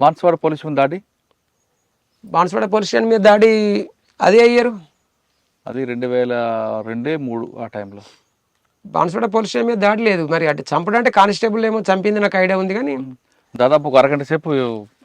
Banswada police station దాడి Banswada police station మీద దాడి అదే అయ్యారు. అది 2002-3 ఆ టైంలో. బాన్స్వాడ పోలీస్ స్టేషన్ మీద దాడి లేదు. మరి అటు చంపడం అంటే కానిస్టేబుల్ ఏమో చంపింది నాకు ఐడియా ఉంది కానీ దాదాపు ఒక అరగంట సేపు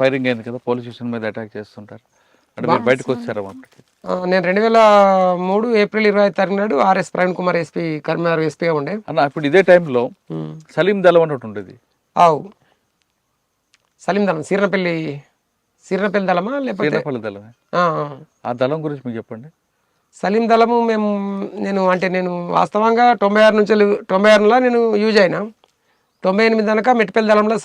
ఫైరింగ్ అయింది కదా, పోలీస్ స్టేషన్ మీద అటాక్ చేస్తుంటారు. అంటే మీరు బయటకు వచ్చారా అప్పటికి? నేను 2003 ఏప్రిల్ 25 నాడు ఆర్ఎస్ ప్రవీణ్ కుమార్ ఎస్పీ కరీంనగర్ ఎస్పీగా ఉండే అన్న. ఇప్పుడు ఇదే టైంలో సలీం దళం అన్నట్టు ఉండేది. ఆవు సలీం దళం సీర్నపల్లి దళమా లేకపోతే సీర్నపల్లి దళమే. ఆ దళం గురించి మీకు చెప్పండి. సలీం దళము నేను వాస్తవంగా 96లో నేను యూజ్ అయినా. 98 దాకా మెట్పల్లి దళంలో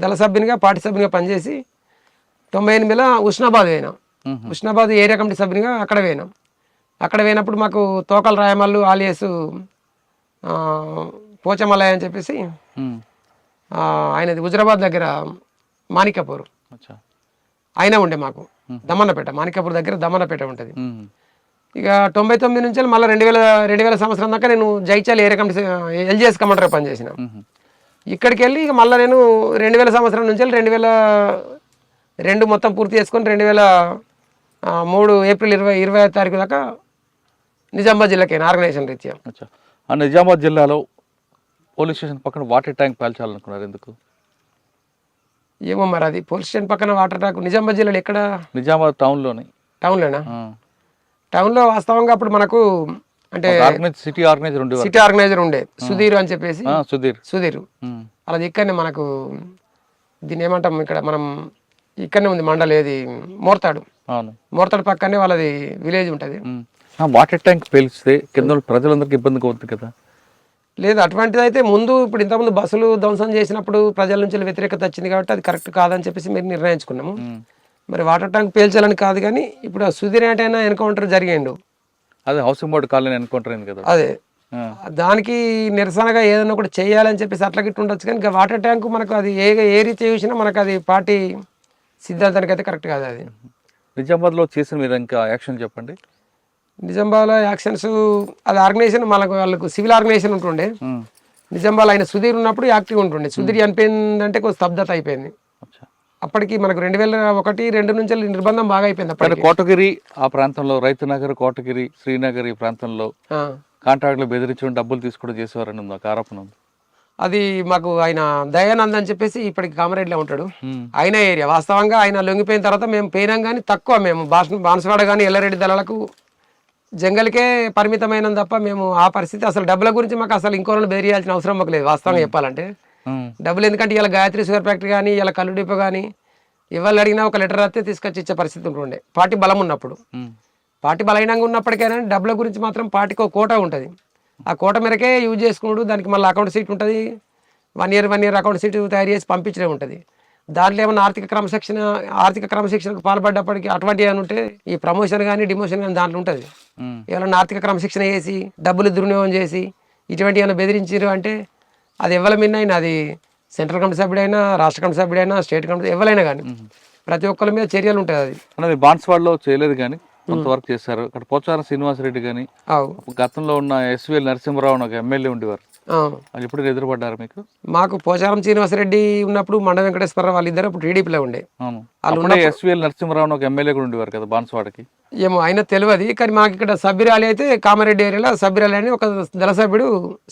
దళ సభ్యునిగా పార్టీ సభ్యునిగా పనిచేసి 98లో ఉస్నాబాద్ పోయినా. ఉస్నాబాద్ ఏరియా కమిటీ సభ్యునిగా అక్కడ పోయినాం. అక్కడ పోయినప్పుడు మాకు తోకల రాయమల్లు ఆలియస్ పోచమల్లయ్య అని చెప్పేసి ఆయనది హుజరాబాద్ దగ్గర మాణిక్యపూర్ ఆయన ఉండే మాకు దమన్నపేట, మాణిక్యపూర్ దగ్గర దమన్నపేట ఉంటుంది. ఇక 99 నుంచి మళ్ళీ 2000 సంవత్సరం దాకా నేను జైచాల్ ఏరియా కమిటీ ఎల్జిఎస్ కమాండర్గా పనిచేసిన. ఇక్కడికి వెళ్ళి ఇక మళ్ళీ నేను 2000 సంవత్సరం నుంచి 2002 మొత్తం పూర్తి చేసుకొని 2003 ఏప్రిల్ 25 తారీఖు దాకా నిజామాబాద్ జిల్లాకి ఆర్గనైజేషన్ రీత్యా. ఆ నిజామాబాద్ జిల్లాలో పోలీస్ స్టేషన్ పక్కన వాటర్ ట్యాంక్ పేల్చాలనుకున్నారు ఎందుకు? ఏమో మరి అది పోలీస్ స్టేషన్ పక్కన వాటర్ ట్యాంక్ నిజామాబాద్ జిల్లాలో ఎక్కడ? నిజామాబాద్ టౌన్లోనే. టౌన్లోనా? టౌన్లో వాస్తవంగా అప్పుడు మనకు అంటే సిటీ ఆర్గనైజర్ ఉండే సుధీర్ అని చెప్పేసి. సుధీర్ అలాది ఇక్కడనే మనకు దీన్ని ఏమంటాం ఇక్కడ మనం ఇక్కడనే ఉంది మండలి, ఏది మోర్తాడు పక్కనే వాళ్ళది విలేజ్ ఉంటుంది. వాటర్ ట్యాంక్ పేలిస్తే కింద ప్రజలందరికీ ఇబ్బందిగా అవుతుంది కదా? లేదు, అటువంటిది అయితే ముందు ఇప్పుడు ఇంతకుముందు బస్సులు ధ్వంసం చేసినప్పుడు ప్రజల నుంచి వ్యతిరేకత వచ్చింది కాబట్టి అది కరెక్ట్ కాదని చెప్పేసి మీరు నిర్ణయించుకున్నాము. మరి వాటర్ ట్యాంక్ పేల్చాలని కాదు కానీ ఇప్పుడు ఆ సుధీర్ ఏంటైనా ఎన్కౌంటర్ జరిగిండు. అదే హౌసింగ్ బోర్డు కాలనీ ఎన్కౌంటర్ అయింది కదా, అదే దానికి నిరసనగా ఏదైనా ఒకటి చేయాలని చెప్పేసి అట్లా గిట్టు ఉండొచ్చు. కానీ ఇంకా వాటర్ ట్యాంక్ మనకు అది ఏ రీతి చూసినా మనకు అది పార్టీ సిద్ధాంతానికి అయితే కరెక్ట్ కాదు. అది నిజామాబాద్లో చేసిన మీరు ఇంకా యాక్షన్ చెప్పండి. నిజామాబాద్లో యాక్షన్స్ అది ఆర్గనైజేషన్ వాళ్ళకు సివిల్ ఆర్గనైజేషన్ ఉంటుండే. నిజామాబాద్ ఆయన సుధీర్ ఉన్నప్పుడు యాక్టివ్ ఉంటుండే. సుధీర్ చనిపోయిందంటే కొంచెం స్తబ్దత అయిపోయింది. అప్పటికి మనకు 2001-2 నుంచి నిర్బంధం బాగా అయిపోయింది. అప్పటికి కోటగిరి ఆ ప్రాంతంలో, రైతునగర్, కోటగిరి, శ్రీనగర్ ఈ ప్రాంతంలో కాంట్రాక్ట్లు బెదిరించడం, డబ్బులు తీసుకోవడం చేసేవారని ఉంది, ఒక ఆరోపణ ఉంది. అది మాకు ఆయన దయానంద్ అని చెప్పేసి ఇప్పటికి కామారెడ్డిలో ఉంటాడు. ఆయన ఏరియా వాస్తవంగా ఆయన లొంగిపోయిన తర్వాత మేము పోయినాం కానీ తక్కువ. మేము బాన్స్వాడ కానీ ఎల్లారెడ్డి దళాలకు జంగల్కే పరిమితమైన తప్ప మేము ఆ పరిస్థితి అసలు డబ్బుల గురించి మాకు అసలు ఇంకోళ్ళని బెదిరియాల్సిన అవసరం మాకు లేదు వాస్తవంగా చెప్పాలంటే. డబ్బులు ఎందుకంటే ఇలా గాయత్రి షుగర్ ఫ్యాక్టరీ కానీ ఇలా కల్లు డిపో కానీ ఇవాళ అడిగినా ఒక లెటర్ రాస్తే తీసుకొచ్చి ఇచ్చే పరిస్థితి ఉంటుండే పార్టీ బలం ఉన్నప్పుడు. పార్టీ బలహీనంగా ఉన్నప్పటికైనా డబ్బుల గురించి మాత్రం పార్టీకి ఒక కోట ఉంటుంది. ఆ కోట మేరకే యూజ్ చేసుకున్నాడు. దానికి మళ్ళీ అకౌంట్ సీట్ ఉంటుంది. 1 ఇయర్ అకౌంట్ సీట్ తయారు చేసి పంపించడం ఉంటుంది. దాంట్లో ఏమైనా ఆర్థిక క్రమశిక్షణకు పాల్పడ్డప్పటికీ అటువంటి ఏమైనా ఉంటే ఈ ప్రమోషన్ కానీ డిమోషన్ కానీ దాంట్లో ఉంటుంది. ఏమైనా ఆర్థిక క్రమశిక్షణ చేసి డబ్బులు దుర్వినియోగం చేసి ఇటువంటి ఏమైనా బెదిరించారు అంటే అది ఎవరి మీద అది సెంట్రల్ కమిటీ సభ్యుడైనా, రాష్ట్ర కమిటీ సభ్యుడైనా, స్టేట్ కమిటీ ఎవరైనా కానీ ప్రతి ఒక్కరి మీద చర్యలు ఉంటుంది. అది అన్నది బాన్స్వాడలో చేయలేదు కానీ కొంతవరకు చేశారు. అక్కడ పోచారం శ్రీనివాసరెడ్డి కానీ గతంలో ఉన్న ఎస్విఎల్ నరసింహరావు ఒక ఎమ్మెల్యే ఉండేవారు. అది ఎప్పుడు ఎదురుపడ్డారు మీకు? మాకు పోచారం శ్రీనివాసరెడ్డి ఉన్నప్పుడు మండ వెంకటేశ్వరరావు వాళ్ళిద్దరు అప్పుడు టీడీపీలో ఉండే. ఎస్విఎల్ నరసింహరావు ఒక ఎమ్మెల్యే కూడా ఉండేవారు కదా బాన్స్వాడకి. ఏమో ఆయన తెలియదు కానీ మాకు ఇక్కడ సభ్యురాలి అయితే కామారెడ్డి ఏరియాలో సభ్యురాలి అని ఒక దళ సభ్యుడు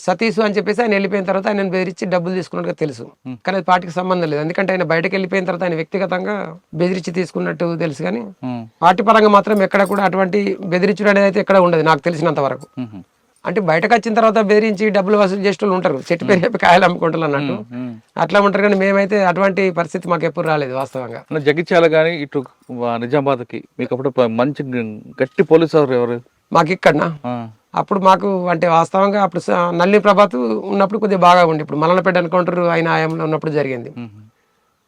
సతీష్ అని చెప్పేసి ఆయన వెళ్ళిపోయిన తర్వాత ఆయన బెదిరించి డబ్బులు తీసుకున్నట్టుగా తెలుసు. కానీ అది పార్టీకి సంబంధం లేదు. ఎందుకంటే ఆయన బయటకు వెళ్ళిపోయిన తర్వాత ఆయన వ్యక్తిగతంగా బెదిరించి తీసుకున్నట్టు తెలుసు. కానీ పార్టీ పరంగా మాత్రం ఎక్కడ కూడా అటువంటి బెదిరించడం అనేది అయితే ఎక్కడ ఉండదు నాకు తెలిసినంత వరకు. అంటే బయటకు వచ్చిన తర్వాత బెదిరించి డబ్బులు వసూలు చేసే వాళ్ళు ఉంటారు, చెట్టు పేరు చెప్పి కాయలు అమ్ముకుంటారు అన్నట్టు అట్లా ఉంటారు. కానీ మేమైతే అటువంటి పరిస్థితి మాకు ఎప్పుడు రాలేదు వాస్తవంగా. జగిత్యాల కానీ ఇటు నిజామాబాద్కి మీకు అప్పుడు మంచి గట్టి పోలీసు ఎవరు? మాకు ఇక్కడ అప్పుడు మాకు అంటే వాస్తవంగా అప్పుడు నల్లి ప్రభాత్ ఉన్నప్పుడు కొద్దిగా బాగా ఉండి, ఇప్పుడు మల్లనపేట ఎన్కౌంటర్ ఆయన ఆయంలో ఉన్నప్పుడు జరిగింది.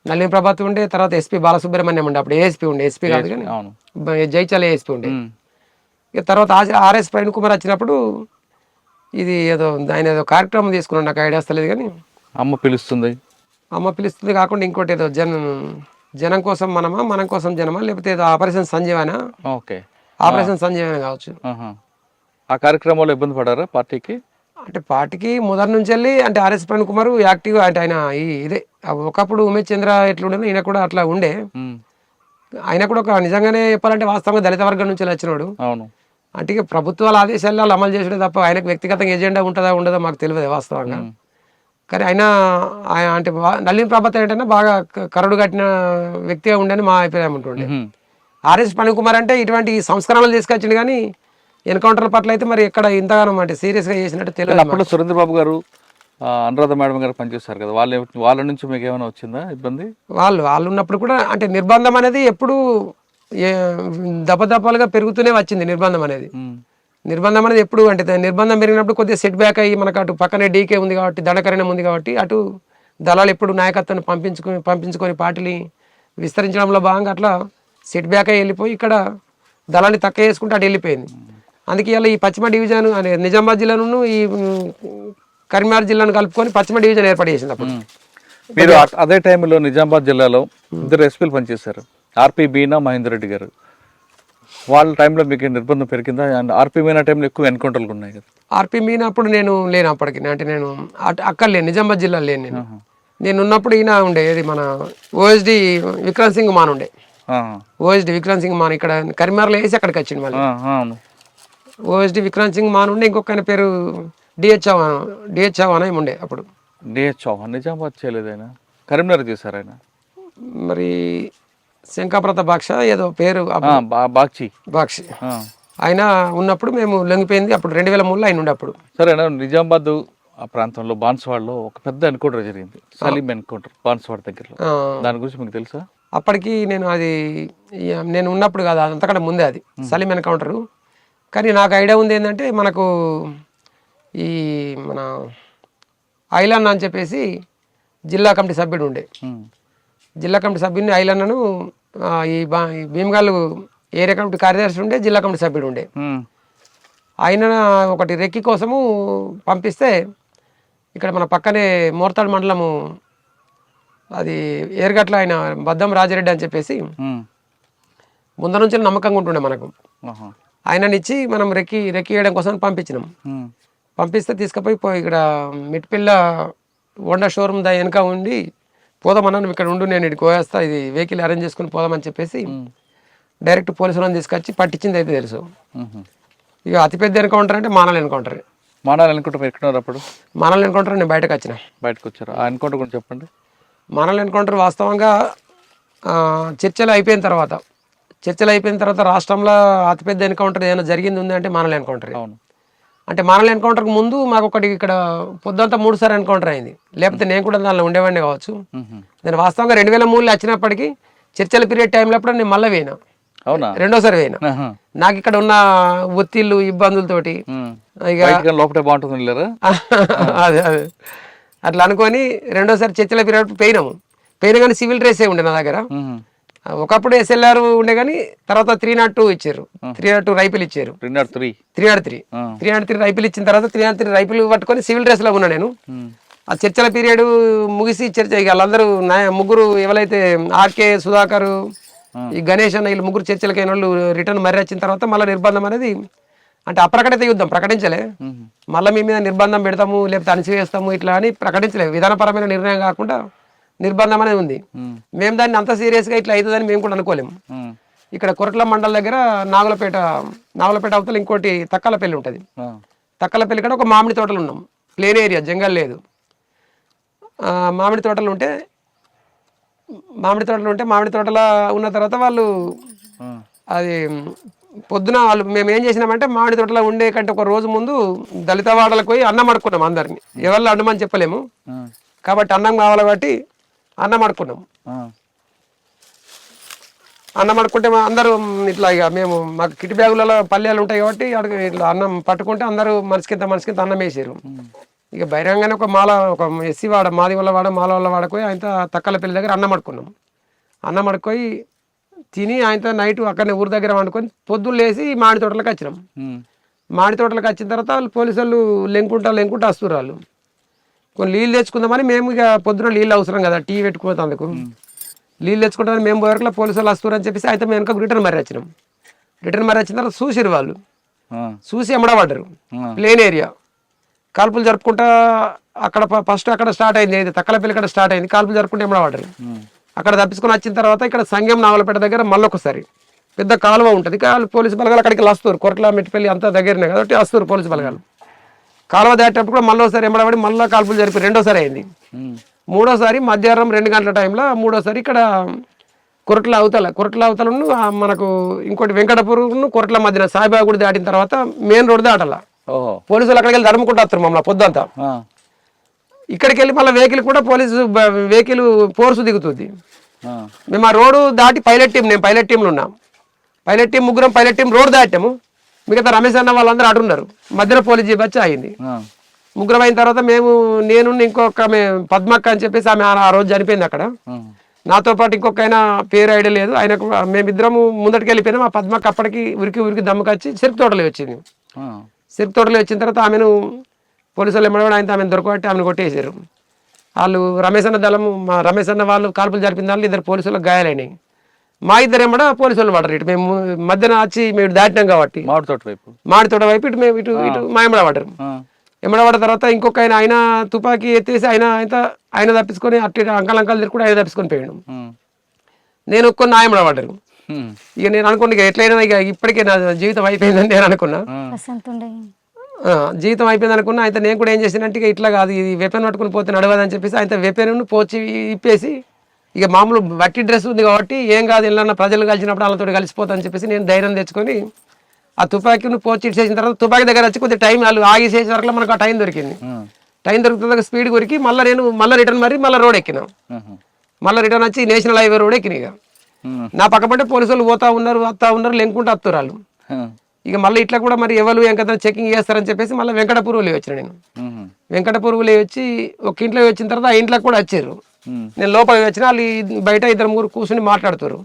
నల్లి ప్రభాత్ ఉండే, తర్వాత ఎస్పీ బాలసుబ్రహ్మణ్యం ఉండే, అప్పుడు ఏఎస్పీ ఉండే, ఎస్పీ కాదు కానీ జైచాల ఏఎస్పీ ఉండే. ఇక తర్వాత ఆర్ఎస్ ప్రవీణ్ కుమార్ వచ్చినప్పుడు ఇది ఆయన ఏదో కార్యక్రమం తీసుకున్నాడు, నాకు ఐడియా వస్తలేదు. కానీ అమ్మ పిలుస్తుంది కాకుండా ఇంకోటి ఏదో జనం కోసం మనమా, మనం కోసం జనమా, లేకపోతే ఏదో ఆపరేషన్ సంజీవన, ఆపరేషన్ సంజీవన కావచ్చు. ఆ కార్యక్రమంలో ఇబ్బంది పడారా పార్టీకి? అంటే పార్టీకి మొదటి నుంచి వెళ్ళి అంటే ఆర్ఎస్ ప్రవీణ్ కుమార్ యాక్టివ్ అంటే ఆయన ఇదే ఒకప్పుడు ఉమేష్ చంద్ర ఎట్లుండే ఈయన కూడా అట్లా ఉండే. ఆయన కూడా ఒక నిజంగానే చెప్పాలంటే వాస్తవంగా దళిత వర్గం నుంచి వచ్చినాడు. అవును. అంటే ఇక ప్రభుత్వాల ఆదేశాలు అమలు చేసుడే తప్ప ఆయనకు వ్యక్తిగతంగా ఎజెండా ఉంటుందా ఉండదో మాకు తెలియదు వాస్తవంగా. కానీ ఆయన అంటే నళిని ప్రభాత్ ఏంటంటే బాగా కరడు కట్టిన వ్యక్తిగా ఉండని మా అభిప్రాయం ఉంటుండే. ఆర్ఎస్ ప్రవీణ్ కుమార్ అంటే ఇటువంటి సంస్కరణలు తీసుకొచ్చిండు కానీ ఎన్కౌంటర్ల పట్ల అయితే మరి ఎక్కడ ఇంతగానో అంటే సీరియస్గా చేసినట్టు తెలియదు. అప్పుడు సురేంద్ర బాబు గారు అనురాధ మేడం గారు పనిచేస్తారు కదా, వాళ్ళ నుంచి మీకు ఏమైనా వచ్చిందా ఇబ్బంది? వాళ్ళు ఉన్నప్పుడు కూడా అంటే నిర్బంధం అనేది ఎప్పుడు దపదపాలుగా పెరుగుతూనే వచ్చింది. నిర్బంధం అనేది ఎప్పుడు అంటే నిర్బంధం పెరిగినప్పుడు కొద్దిగా సెట్ బ్యాక్ అయ్యి మనకు అటు పక్కనే డీకే ఉంది కాబట్టి దండకరణం ఉంది కాబట్టి అటు దళాలు ఎప్పుడు నాయకత్వాన్ని పంపించుకొని పార్టీని విస్తరించడంలో భాగంగా అట్లా సెట్ బ్యాక్ అయ్యి వెళ్ళిపోయి ఇక్కడ దళాన్ని తక్కువ చేసుకుంటే అటు వెళ్ళిపోయింది. అందుకే ఇలా ఈ పశ్చిమ డివిజన్ అనే నిజామాబాద్ జిల్లాను ఈ కరీంనగర్ జిల్లాను కలుపుకొని పశ్చిమ డివిజన్ ఏర్పాటు చేసింది. అప్పుడు మీరు అదే టైంలో నిజామాబాద్ జిల్లాలో ఇద్దరు ఎస్పీలు పనిచేశారు, ఆర్పి మీనా, మహేందర్ రెడ్డి గారు. వాళ్ళ టైంలో మీకు నిర్బంధం పెరిగిందా? అండ్ ఆర్పి మీనా టైంలో ఎక్కువ ఎన్కౌంటర్లు ఉన్నాయి కదా. ఆర్పి మీనా అప్పుడు నేను లేను, అప్పటికి అంటే నేను అక్కడ లేను, నిజామాబాద్ జిల్లా లేను. నేను ఉన్నప్పుడు ఈయన ఉండే ఏది మన ఓఎస్డి విక్రమ్ సింగ్ మాన్ ఉండే. ఓఎస్డి విక్రమ్ సింగ్ మాన్ ఇక్కడ కరీంనగర్లో వేసి అక్కడికి వచ్చింది మళ్ళీ. ఓఎస్డి విక్రమ్ సింగ్ మాన్ ఉండే, ఇంకొక ఆయన పేరు డిహెచ్ చౌహాన్ అని ఉండే అప్పుడు. డిహెచ్ చౌహాన్ నిజామాబాద్ చేయలేదు, ఆయన కరీంనగర్ చేశారు. ఆయన మరి శంకాప్రత బాక్ష ఏదో పేరు బాక్షి ఆయన ఉన్నప్పుడు మేము లొంగిపోయింది. అప్పుడు 2003లో ఆయన ఉండే అప్పుడు. సరేనా. నిజామాబాద్ ఆ ప్రాంతంలో బాన్స్వాడలో ఒక పెద్ద ఎన్కౌంటర్ జరిగింది, సలీం ఎన్కౌంటర్, బాన్స్వాడ దగ్గరలో. దాని గురించి మీకు తెలుసా? అప్పటికి నేను ఉన్నప్పుడు కాదు, అంతకంటే ముందే అది సలీం ఎన్కౌంటరు. కానీ నాకు ఐడియా ఉంది ఏంటంటే మనకు ఈ మన ఐలన్న అని చెప్పేసి జిల్లా కమిటీ సభ్యుడు ఉండే. జిల్లా కమిటీ సభ్యుడిని ఐలన్నను ఈ భీమగాళ్ళు ఏరియా కమిటీ కార్యదర్శి ఉండే, జిల్లా కమిటీ సభ్యుడు ఉండే. ఆయన ఒకటి రెక్కి కోసము పంపిస్తే ఇక్కడ మన పక్కనే మోర్తాడు మండలము అది ఏరుగట్ల ఆయన బద్దం రాజిరెడ్డి అని చెప్పేసి ముందు నుంచి నమ్మకంగా ఉంటుండే మనకు. ఆయననిచ్చి మనం రెక్కి వేయడం కోసం పంపించినాం. పంపిస్తే తీసుకుపోయి ఇక్కడ మిట్పిల్ల హోండా షోరూమ్ దా వెనక ఉండి పోదామన్నా, నువ్వు ఇక్కడ ఉండు, నేను ఇక్కడికి పోయేస్తా, ఇది వెహికల్ అరేంజ్ చేసుకుని పోదామని చెప్పేసి డైరెక్ట్ పోలీసులను తీసుకొచ్చి పట్టించింది అయితే తెలుసు. ఇక అతిపెద్ద ఎన్కౌంటర్ అంటే మానల్ ఎన్కౌంటర్. మానల్ ఎన్కౌంటర్ ఎక్కడ? అప్పుడు మానల్ ఎన్కౌంటర్ నేను బయటకు వచ్చారు. ఆ ఎన్కౌంటర్ గురించి చెప్పండి. మానల్ ఎన్కౌంటర్ వాస్తవంగా చర్చలు అయిపోయిన తర్వాత రాష్ట్రంలో అతిపెద్ద ఎన్కౌంటర్ ఏదైనా జరిగింది ఉంది అంటే మానల్ ఎన్కౌంటర్. అవును. అంటే మానల్ ఎన్కౌంటర్కి ముందు మాకు ఒకటి ఇక్కడ పొద్దుంతా 3 సార్లు ఎన్కౌంటర్ అయింది. లేకపోతే నేను కూడా దానిలో ఉండేవాడిని కావచ్చు. నేను వాస్తవంగా 2003లో వచ్చినప్పటికీ చర్చల పీరియడ్ టైంలో అప్పుడు నేను మళ్ళీ పోయినా. అవునా? రెండోసారి పోయినా. నాకు ఇక్కడ ఉన్న ఒత్తిళ్ళు ఇబ్బందులతోటి లోపల బాగుంటుంది అదే అట్లా అనుకొని రెండోసారి చర్చల పీరియడ్ పోయినా కానీ సివిల్ డ్రెస్సే ఉండే నా దగ్గర. ఒకప్పుడు SLR ఉండే కానీ తర్వాత 302 ఇచ్చారు, 302 రైఫిల్ ఇచ్చారు, 303 రైఫిల్ ఇచ్చిన తర్వాత 303 రైఫిల్ పట్టుకొని సివిల్ డ్రెస్ లో ఉన్నా నేను. ఆ చర్చల పీరియడ్ ముగిసి చర్చ ఇక వాళ్ళందరూ ముగ్గురు ఎవరైతే ఆర్కే, సుధాకర్, ఈ గణేష్ అన్న వీళ్ళు ముగ్గురు చర్చలకైన వాళ్ళు రిటర్న్ మర్రి వచ్చిన తర్వాత మళ్ళీ నిర్బంధం అనేది అంటే అప్రకటిత యుద్ధం ప్రకటించలే. మళ్ళీ మీ మీద నిర్బంధం పెడతాము లేకపోతే అణిచివేస్తాము ఇట్లా అని ప్రకటించలేదు. విధానపరమైన నిర్ణయం కాకుండా నిర్బంధం అనేది ఉంది. మేము దాన్ని అంత సీరియస్గా ఇట్లా అవుతుందని మేము కూడా అనుకోలేము. ఇక్కడ కొరట్ల మండల దగ్గర నాగులపేట అవతల ఇంకోటి తక్కలపల్లి ఉంటుంది. తక్కలపల్లి కూడా ఒక మామిడి తోటలు ఉన్నాం, ప్లేన్ ఏరియా, జంగల్ లేదు. మామిడి తోటలు ఉంటే మామిడి తోటల ఉన్న తర్వాత వాళ్ళు అది పొద్దున మేము ఏం చేసినామంటే మామిడి తోటలో ఉండే కంటే ఒక రోజు ముందు దళిత వాడలకు పోయి అన్నం అడుక్కున్నాం. అందరినీ ఎవరిలో అన్నమని చెప్పలేము కాబట్టి అన్నం కావాలి కాబట్టి అన్నం అడుక్కున్నాం. అన్నం అడుక్కుంటే అందరూ ఇట్లా ఇక మాకు కిటి బ్యాగులలో పల్లెలు ఉంటాయి కాబట్టి ఇట్లా అన్నం పట్టుకుంటే అందరూ మనిషికింత అన్నం వేసారు. ఇక బహిరంగానే ఒక ఎస్సీ వాడ మాది వల్ల మాల వల్ల వాడకపోయి ఆయన తక్కలపల్లి దగ్గర అన్నం అడుక్కున్నాం. అన్నం అడుక్కొని తిని ఆయనతో నైట్ అక్కడనే ఊరి దగ్గర వండుకొని పొద్దున్న లేసి మామిడి తోటలకు వచ్చినాం. మామిడి తోటలకు వచ్చిన తర్వాత వాళ్ళు పోలీసు వాళ్ళు లెంకుంటా వస్తున్నారు. వాళ్ళు కొన్ని నీళ్ళు తెచ్చుకుందామని మేము ఇక పొద్దున నీళ్ళు అవసరం కదా టీ పెట్టుకుపోతే అందుకు నీళ్ళు తెచ్చుకుంటామని మేము పోయేలా పోలీసు వాళ్ళు వస్తున్నారు అని చెప్పేసి అయితే మేము వెనక రిటర్న్ మర్రి వచ్చినాం. రిటర్న్ మర్రి వచ్చిన తర్వాత చూసిరు వాళ్ళు, చూసి ఎమ్మడబడ్డారు. ప్లేన్ ఏరియా కాల్పులు జరుపుకుంటా అక్కడ ఫస్ట్ అక్కడ స్టార్ట్ అయింది, ఏది తక్కలపల్లి ఇక్కడ స్టార్ట్ అయింది, కాల్పులు జరుపుకుంటే ఎమ్మడవాడరు. అక్కడ తప్పించుకొని వచ్చిన తర్వాత ఇక్కడ సంగం నావలపేట దగ్గర మళ్ళొకసారి పెద్ద కాలువ ఉంటుంది, పోలీసు బలగాలు అక్కడికి వస్తారు, కొరట్ల మెట్టిపల్లి అంతా దగ్గరనే కాబట్టి వస్తారు పోలీసు బలగాలు. కాలువ దాటేటప్పుడు కూడా మళ్ళీ ఒకసారి ఎమ్మడబడి మళ్ళీ కాల్పులు జరిపి రెండోసారి అయింది. మూడోసారి మధ్యాహ్నం 2 గంటల టైంలో మూడోసారి ఇక్కడ కొరట్ల అవతల మనకు ఇంకోటి వెంకటపురం కొరట్ల మధ్యన సాయిబాబా గుడి దాటిన తర్వాత మెయిన్ రోడ్ దాటాల. పోలీసులు అక్కడికి వెళ్ళి తడుముకుంటూ వస్తారు మమ్మల్ని పొద్దంతా. ఇక్కడికి వెళ్ళి మళ్ళీ వెహికల్ కూడా పోలీసు వెహికల్ ఫోర్స్ దిగుతుంది. మేము ఆ రోడ్డు దాటి పైలట్ టీం, నేను పైలట్ టీంలో ఉన్నాం, పైలట్ టీం ముగ్గురం పైలట్ టీం రోడ్ దాటాము. మిగతా రమేష్ అన్న వాళ్ళందరూ అటున్నారు, మధ్యలో పోలీస్ జీప్ వచ్చి ఆగింది. ముగ్గురం అయిన తర్వాత నేను ఇంకొక పద్మక్క అని చెప్పేసి ఆమె ఆ రోజు చనిపోయింది అక్కడ. నాతో పాటు ఇంకొక ఆయన పేరు ఐడియా లేదు, ఆయనకు మేమిద్దరము ముందటికి వెళ్ళిపోయినాం. ఆ పద్మక్క అప్పటికి ఉరికి దమ్ముకొచ్చి చెరుకు తోటలో వచ్చింది. చెరుకు తోటలో వచ్చిన తర్వాత ఆమెను పోలీసు వాళ్ళు ఎమ్మడవాడు ఆయన ఆమెను దొరకబట్టి ఆమెను కొట్టేసారు. వాళ్ళు రమేష్ అన్న దళము, మా రమేష్ అన్న వాళ్ళు కాల్పులు జరిపిన దాంట్లో 2 పోలీసులకు గాయాలైనాయి. మా ఇద్దరు ఏమడా పోలీసు వాళ్ళు పడరు. ఇటు మేము మధ్యన వచ్చి మేము దాటినాం కాబట్టి మాడి తోట వైపు ఇటు మేము ఇటు మా ఎమ్మడ పడరు. ఎమ్మడ పడ్డ తర్వాత ఇంకొక ఆయన తుపాకీ ఎత్తేసి ఆయన తప్పించుకొని అట్టి అంకలు తిరుగుకుంటే ఆయన తప్పించుకొని పోయాడు. నేను ఒక్క నా ఎమ్మడ పడ్డారు. ఇక నేను అనుకున్నా ఇక ఎట్లయినా ఇక ఇప్పటికే నా జీవితం అయిపోయిందని నేను అనుకున్నా. జీవితం అయిపోయింది అనుకున్నా. అయితే నేను కూడా ఏం చేసినంటే ఇక ఇట్లా కాదు, ఇది వెపన్ పట్టుకుని పోతే నడవదని చెప్పేసి ఆయన వెపన్ పోచి ఇప్పేసి ఇక మామూలు వట్టి డ్రెస్ ఉంది కాబట్టి ఏం కాదు, ఇలా ప్రజలు కలిసినప్పుడు వాళ్ళతో కలిసిపోతాని చెప్పేసి నేను ధైర్యం తెచ్చుకొని ఆ తుపాకీని పోచి ఇచ్చేసిన తర్వాత తుపాకీ దగ్గర వచ్చి కొద్దిగా టైం వాళ్ళు ఆగిసేసే వరకు మనకు ఆ టైం దొరికింది. టైం దొరుకుతుంది స్పీడ్ కొరికి మళ్ళీ రిటర్న్ మళ్ళీ రోడ్ ఎక్కినాం. మళ్ళీ రిటర్న్ వచ్చి నేషనల్ హైవే రోడ్ ఎక్కినాయి. ఇక నా పక్కపంటే పోలీసు వాళ్ళు వస్తా ఉన్నారు లెంకుంటూ వస్తారు వాళ్ళు. ఇక మళ్ళీ ఇట్లా కూడా మరి ఎవరు ఎంత చెకింగ్ చేస్తారని చెప్పేసి మళ్ళీ వెంకటపూర్వలే వచ్చిన నేను. వెంకటపూర్వలే వచ్చి ఒక ఇంట్లో వచ్చిన తర్వాత ఆ ఇంట్లోకి కూడా వచ్చారు. నేను లోపలికి వచ్చిన వాళ్ళు బయట 2-3 కూర్చొని మాట్లాడుతారు.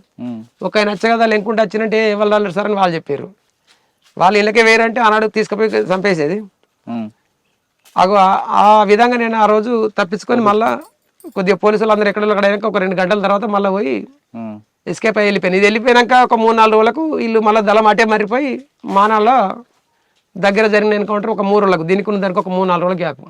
ఒక ఆయన వచ్చే కదా లెంకుంటూ వచ్చినంటే ఎవరు సార్ అని వాళ్ళు చెప్పారు. వాళ్ళు ఇళ్ళకే వేరంటే ఆనాడు తీసుకుపోయి చంపేసేది. అగో ఆ విధంగా నేను ఆ రోజు తప్పించుకొని మళ్ళా కొద్దిగా పోలీసులు అందరూ ఎక్కడ ఒక 2 గంటల తర్వాత మళ్ళీ పోయి ఎస్కేప్ అయ్యి వెళ్ళిపోయాను. ఇది వెళ్ళిపోయాక ఒక 3-4 రోజులకు వీళ్ళు మళ్ళీ దళం అటే మరిపోయి మానాల్లో దగ్గర జరిగిన ఎన్కౌంటర్ ఒక 3 రోజులకు, దీనికి ఉన్న దానికి ఒక 3-4 రోజుల గ్యాప్.